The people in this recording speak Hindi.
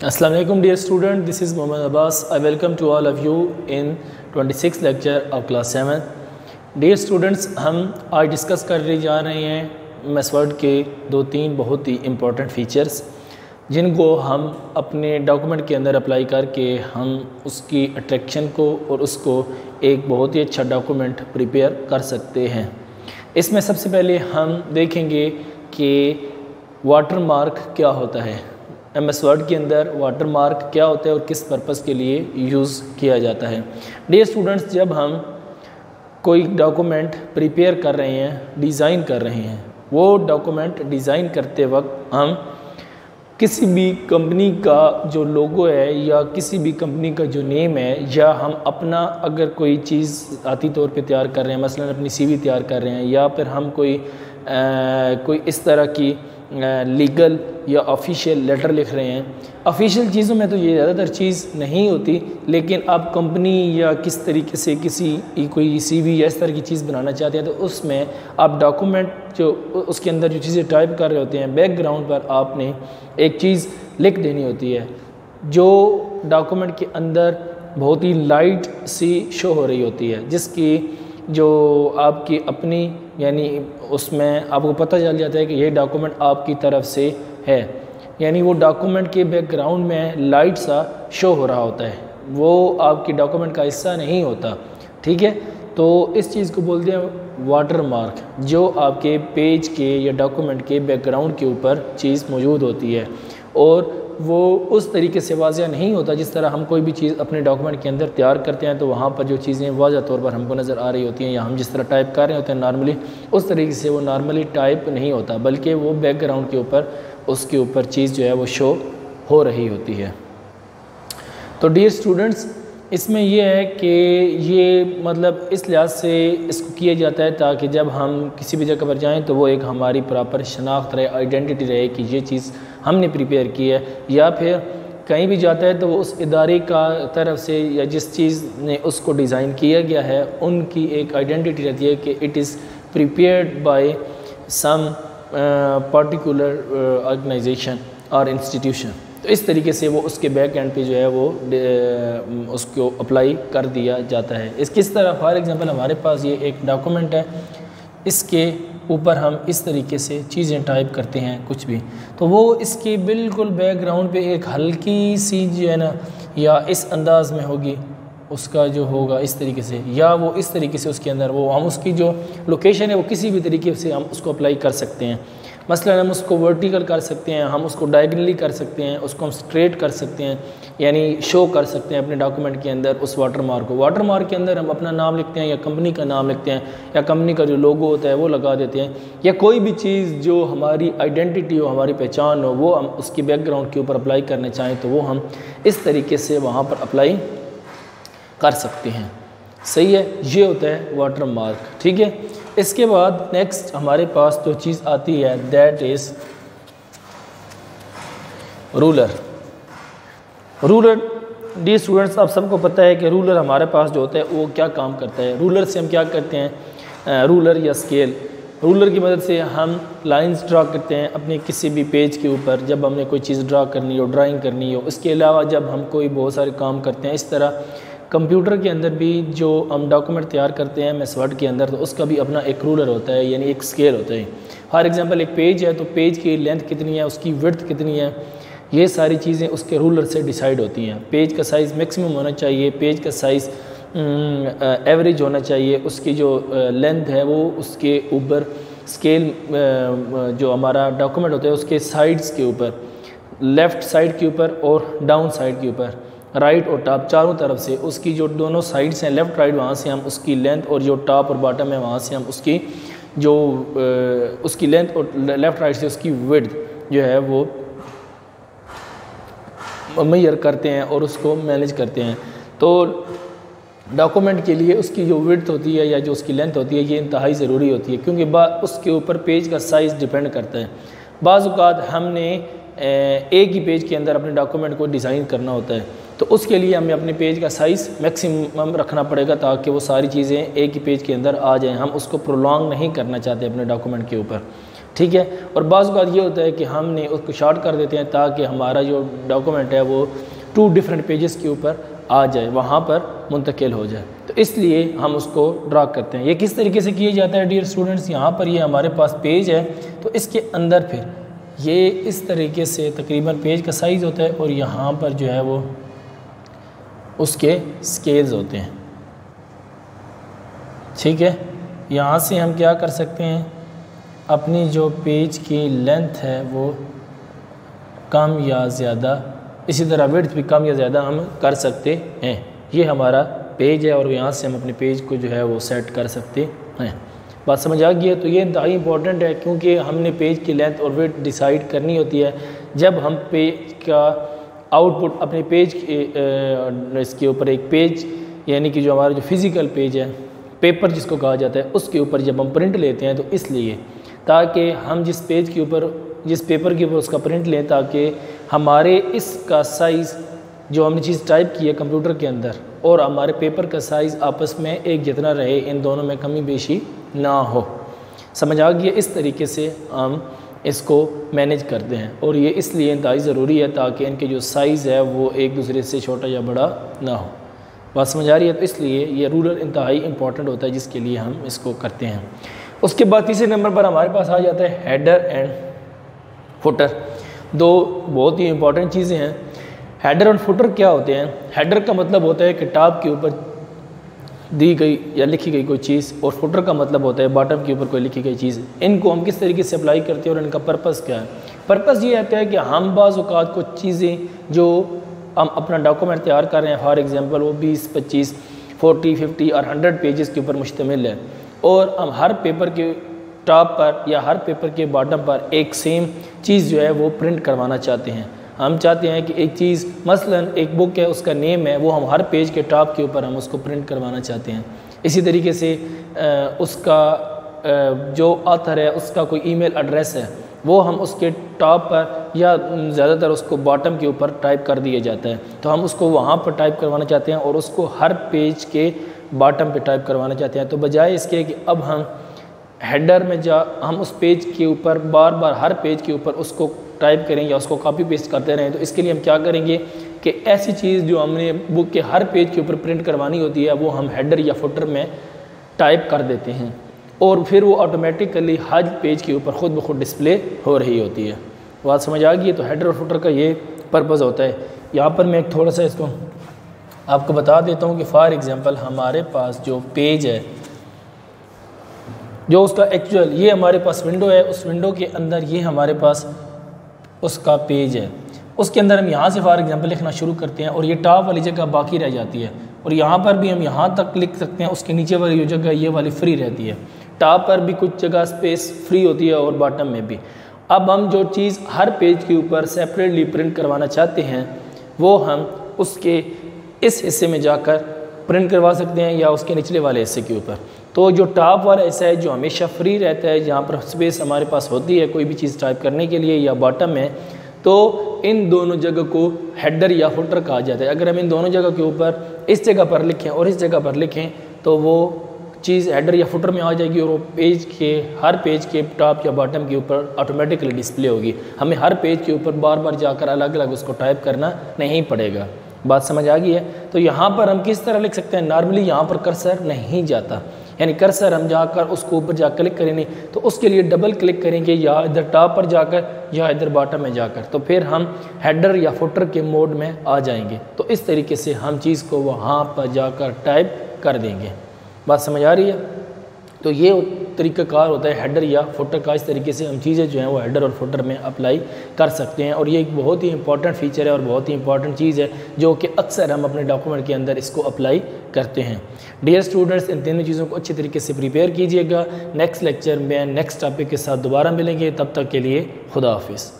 Assalamu alaikum dear student, this is Mohammad Abbas. I welcome to all of you in 26th lecture of class 7. Dear students, हम आज डिस्कस कर जा रहे हैं एमएस वर्ड के 2-3 बहुत ही इम्पोर्टेंट फीचर्स जिनको हम अपने डॉक्यूमेंट के अंदर अप्लाई करके हम उसकी अट्रैक्शन को और उसको एक बहुत ही अच्छा डॉक्यूमेंट प्रिपेयर कर सकते हैं। इसमें सबसे पहले हम देखेंगे कि वाटरमार्क क्या होता है। एमएस वर्ड के अंदर वाटरमार्क क्या होता है और किस पर्पस के लिए यूज़ किया जाता है। डियर स्टूडेंट्स, जब हम कोई डॉक्यूमेंट प्रिपेयर कर रहे हैं, डिज़ाइन कर रहे हैं, वो डॉक्यूमेंट डिज़ाइन करते वक्त हम किसी भी कंपनी का जो लोगो है या किसी भी कंपनी का जो नेम है, या हम अपना अगर कोई चीज़ ज़ाती तौर पे तैयार कर रहे हैं, मसलन अपनी सीवी तैयार कर रहे हैं, या फिर हम कोई इस तरह की लीगल या ऑफिशियल लेटर लिख रहे हैं। ऑफिशियल चीज़ों में तो ये ज़्यादातर चीज़ नहीं होती, लेकिन आप कंपनी या किस तरीके से कोई सीवी या इस तरह की चीज़ बनाना चाहते हैं, तो उसमें आप डॉक्यूमेंट जो उसके अंदर जो चीज़ें टाइप कर रहे होते हैं, बैकग्राउंड पर आपने एक चीज़ लिख देनी होती है जो डॉक्यूमेंट के अंदर बहुत ही लाइट सी शो हो रही होती है, जिसकी जो आपकी अपनी यानी उसमें आपको पता चल जाता है कि ये डॉक्यूमेंट आपकी तरफ से है, यानी वो डॉक्यूमेंट के बैकग्राउंड में लाइट सा शो हो रहा होता है, वो आपकी डॉक्यूमेंट का हिस्सा नहीं होता। ठीक है, तो इस चीज़ को बोलते हैं वाटरमार्क, जो आपके पेज के या डॉक्यूमेंट के बैकग्राउंड के ऊपर चीज़ मौजूद होती है और वो उस तरीके से वाज़िया नहीं होता जिस तरह हम कोई भी चीज़ अपने डॉक्यूमेंट के अंदर तैयार करते हैं तो वहाँ पर जो चीज़ें वाज़ा तौर पर हमको नज़र आ रही होती हैं, या हम जिस तरह टाइप कर रहे होते हैं नॉर्मली, उस तरीके से वो नॉर्मली टाइप नहीं होता, बल्कि वो बैकग्राउंड के ऊपर उसके ऊपर चीज़ जो है वो शो हो रही होती है। तो डियर स्टूडेंट्स, इसमें यह है कि ये मतलब इस लिहाज से इसको किया जाता है ताकि जब हम किसी भी जगह पर जाएं तो वो एक हमारी प्रॉपर शनाख्त रहे, आइडेंटिटी रहे कि ये चीज़ हमने प्रिपेयर की है, या फिर कहीं भी जाता है तो वो उस इदारे का तरफ से या जिस चीज़ ने उसको डिज़ाइन किया गया है उनकी एक आइडेंटिटी रहती है कि it is prepared by some particular organisation और इंस्टीट्यूशन। तो इस तरीके से वो उसके बैक एंड पे जो है वो उसको अप्लाई कर दिया जाता है। इस किस तरह, फॉर एग्जांपल हमारे पास ये एक डॉक्यूमेंट है, इसके ऊपर हम इस तरीके से चीज़ें टाइप करते हैं कुछ भी, तो वो इसके बिल्कुल बैकग्राउंड पे एक हल्की सी जो है ना, या इस अंदाज में होगी उसका जो होगा इस तरीके से, या वो इस तरीके से उसके अंदर वो हम उसकी जो लोकेशन है वो किसी भी तरीके से हम उसको अप्लाई कर सकते हैं। मसलन हम उसको वर्टिकल कर सकते हैं, हम उसको डायगनली कर सकते हैं, उसको हम स्ट्रेट कर सकते हैं, यानी शो कर सकते हैं अपने डॉक्यूमेंट के अंदर उस वाटरमार्क को। वाटरमार्क के अंदर हम अपना नाम लिखते हैं या कंपनी का नाम लिखते हैं या कंपनी का जो लोगो होता है वो लगा देते हैं, या कोई भी चीज़ जो हमारी आइडेंटिटी हो, हमारी पहचान हो, वो हम उसकी बैकग्राउंड के ऊपर अप्लाई करना चाहें तो वो हम इस तरीके से वहाँ पर अप्लाई कर सकते हैं। सही है, ये होता है वाटरमार्क। ठीक है, इसके बाद नेक्स्ट हमारे पास जो चीज़ आती है that is ruler. Ruler, D students, आप सबको पता है कि रूलर हमारे पास जो होता है वो क्या काम करता है। रूलर से हम क्या करते हैं, रूलर या स्केल, रूलर की मदद से हम लाइंस ड्रा करते हैं अपने किसी भी पेज के ऊपर जब हमने कोई चीज़ ड्रा करनी हो, ड्राइंग करनी हो। इसके अलावा जब हम कोई बहुत सारे काम करते हैं, इस तरह कंप्यूटर के अंदर भी जो हम डॉक्यूमेंट तैयार करते हैं एमएस वर्ड के अंदर, तो उसका भी अपना एक रूलर होता है, यानी एक स्केल होता है। फॉर एग्जांपल एक पेज है तो पेज की लेंथ कितनी है, उसकी विड्थ कितनी है, ये सारी चीज़ें उसके रूलर से डिसाइड होती हैं। पेज का साइज़ मैक्सिमम होना चाहिए, पेज का साइज़ एवरेज होना चाहिए, उसकी जो लेंथ है वो उसके ऊपर स्केल जो हमारा डॉक्यूमेंट होता है उसके साइड्स के ऊपर, लेफ़्ट साइड के ऊपर और डाउन साइड के ऊपर, राइट और टॉप, चारों तरफ से उसकी जो दोनों साइड्स हैं लेफ़्ट राइट, वहाँ से हम उसकी लेंथ, और जो टॉप और बॉटम है वहाँ से हम उसकी जो उसकी लेंथ और लेफ़्ट राइट से उसकी विड्थ जो है वो मेजर करते हैं और उसको मैनेज करते हैं। तो डॉक्यूमेंट के लिए उसकी जो विड्थ होती है या जो उसकी लेंथ होती है ये इंतहाई ज़रूरी होती है, क्योंकि उसके ऊपर पेज का साइज़ डिपेंड करता है। बाज़ औक़ात हमने एक ही पेज के अंदर अपने डॉक्यूमेंट को डिज़ाइन करना होता है, तो उसके लिए हमें अपने पेज का साइज़ मैक्सिमम रखना पड़ेगा ताकि वो सारी चीज़ें एक ही पेज के अंदर आ जाएं। हम उसको प्रोलॉन्ग नहीं करना चाहते अपने डॉक्यूमेंट के ऊपर। ठीक है। और बाज़ बात ये होता है कि हमने उसको शॉर्ट कर देते हैं ताकि हमारा जो डॉक्यूमेंट है वो 2 डिफरेंट पेजेस के ऊपर आ जाए, वहाँ पर मुंतकिल हो जाए। तो इसलिए हम उसको ड्रा करते हैं। ये किस तरीके से किया जाता है डियर स्टूडेंट्स, यहाँ पर ये हमारे पास पेज है, तो इसके अंदर फिर ये इस तरीके से तकरीबन पेज का साइज़ होता है और यहाँ पर जो है वो उसके स्केल्स होते हैं, ठीक है। यहाँ से हम क्या कर सकते हैं, अपनी जो पेज की लेंथ है वो कम या ज़्यादा, इसी तरह विड्थ भी कम या ज़्यादा हम कर सकते हैं। ये हमारा पेज है और यहाँ से हम अपने पेज को जो है वो सेट कर सकते हैं। बात समझ आ गई है। तो ये इंतहाई इंपॉर्टेंट है क्योंकि हमने पेज की लेंथ और विड्थ डिसाइड करनी होती है जब हम पेज का आउटपुट अपने पेज के इसके ऊपर एक पेज यानी कि जो हमारा जो फिज़िकल पेज है, पेपर जिसको कहा जाता है, उसके ऊपर जब हम प्रिंट लेते हैं तो इसलिए ताकि हम जिस पेज के ऊपर जिस पेपर के ऊपर उसका प्रिंट लें ताकि हमारे इसका साइज़ जो हमने चीज़ टाइप की है कंप्यूटर के अंदर और हमारे पेपर का साइज़ आपस में एक जितना रहे, इन दोनों में कमी बेशी ना हो। समझ आ गई है। इस तरीके से हम इसको मैनेज करते हैं और ये इसलिए इंतहाई ज़रूरी है ताकि इनके जो साइज़ है वो एक दूसरे से छोटा या बड़ा ना हो। बात समझ आ रही है। तो इसलिए ये रूलर इंतहाई इंपॉर्टेंट होता है जिसके लिए हम इसको करते हैं। उसके बाद तीसरे नंबर पर हमारे पास आ जाता है हेडर एंड फुटर। दो बहुत ही इंपॉर्टेंट चीज़ें हैं। हेडर और फुटर क्या होते हैं? हेडर का मतलब होता है कि टॉप के ऊपर दी गई या लिखी गई कोई चीज़, और फुटर का मतलब होता है बॉटम के ऊपर कोई लिखी गई चीज़। इनको हम किस तरीके से अप्लाई करते हैं और इनका पर्पस क्या है? पर्पस ये रहता है कि हम बाज़ औक़ात कुछ चीज़ें जो हम अपना डॉक्यूमेंट तैयार कर रहे हैं, फॉर एग्जांपल वो 20, 25, 40, 50 और 100 पेजेस के ऊपर मुश्तमिल है और हम हर पेपर के टॉप पर या हर पेपर के बॉटम पर एक सेम चीज़ जो है वो प्रिंट करवाना चाहते हैं। हम चाहते हैं कि एक चीज़ मसलन एक बुक है, उसका नेम है, वो हम हर पेज के टॉप के ऊपर हम उसको प्रिंट करवाना चाहते हैं। इसी तरीके से उसका जो ऑथर है उसका कोई ईमेल एड्रेस है वो हम उसके टॉप पर या ज़्यादातर उसको बॉटम के ऊपर टाइप कर दिया जाता है, तो हम उसको वहाँ पर टाइप करवाना चाहते हैं और उसको हर पेज के बॉटम पे टाइप करवाना चाहते हैं। तो बजाय इसके कि अब हम हेडर में हम उस पेज के ऊपर बार बार हर पेज के ऊपर उसको टाइप करें या उसको कॉपी पेस्ट करते रहें, तो इसके लिए हम क्या करेंगे कि ऐसी चीज़ जो हमने बुक के हर पेज के ऊपर प्रिंट करवानी होती है वो हम हेडर या फुटर में टाइप कर देते हैं और फिर वो ऑटोमेटिकली हर पेज के ऊपर ख़ुद ब खुद डिस्प्ले हो रही होती है। बात समझ आ गई है। तो हेडर और फुटर का ये पर्पज़ होता है। यहाँ पर मैं थोड़ा सा इसको आपको बता देता हूँ कि फॉर एग्ज़ाम्पल हमारे पास जो पेज है, जो उसका एक्चुअल ये हमारे पास विंडो है, उस विंडो के अंदर ये हमारे पास उसका पेज है। उसके अंदर हम यहाँ से फॉर एग्जांपल लिखना शुरू करते हैं और ये टॉप वाली जगह बाकी रह जाती है और यहाँ पर भी हम यहाँ तक लिख सकते हैं, उसके नीचे वाली जो जगह ये वाली फ्री रहती है। टॉप पर भी कुछ जगह स्पेस फ्री होती है और बॉटम में भी। अब हम जो चीज़ हर पेज के ऊपर सेपरेटली प्रिंट करवाना चाहते हैं वो हम उसके इस हिस्से में जाकर प्रिंट करवा सकते हैं या उसके निचले वाले हिस्से के ऊपर। तो जो टॉप वाला हिस्सा है जो हमेशा फ्री रहता है, जहाँ पर स्पेस हमारे पास होती है कोई भी चीज़ टाइप करने के लिए, या बॉटम में, तो इन दोनों जगह को हेडर या फुटर कहा जाता है। अगर हम इन दोनों जगह के ऊपर इस जगह पर लिखें और इस जगह पर लिखें तो वो चीज़ हेडर या फुटर में आ जाएगी और वो पेज के हर पेज के टॉप या बॉटम के ऊपर ऑटोमेटिकली डिस्प्ले होगी। हमें हर पेज के ऊपर बार बार जाकर अलग अलग उसको टाइप करना नहीं पड़ेगा। बात समझ आ गई है। तो यहाँ पर हम किस तरह लिख सकते हैं? नॉर्मली यहाँ पर कर्सर नहीं जाता, यानी कर्सर हम जाकर उसको ऊपर जा क्लिक करेंगे तो उसके लिए डबल क्लिक करेंगे या इधर टॉप पर जाकर या इधर बॉटम में जाकर, तो फिर हम हेडर या फुटर के मोड में आ जाएंगे। तो इस तरीके से हम चीज़ को वहाँ पर जाकर टाइप कर देंगे। बात समझ आ रही है। तो ये तरीक़ाकार होता है हेडर या फुटर का। इस तरीके से हम चीज़ें जो हैं वो हेडर और फुटर में अप्लाई कर सकते हैं और ये एक बहुत ही इंपॉर्टेंट फ़ीचर है और बहुत ही इंपॉर्टेंट चीज़ है जो कि अक्सर हम अपने डॉक्यूमेंट के अंदर इसको अप्लाई करते हैं। डियर स्टूडेंट्स, इन तीनों चीज़ों को अच्छी तरीके से प्रिपेयर कीजिएगा। नेक्स्ट लेक्चर में नेक्स्ट टॉपिक के साथ दोबारा मिलेंगे। तब तक के लिए खुदा हाफिज़।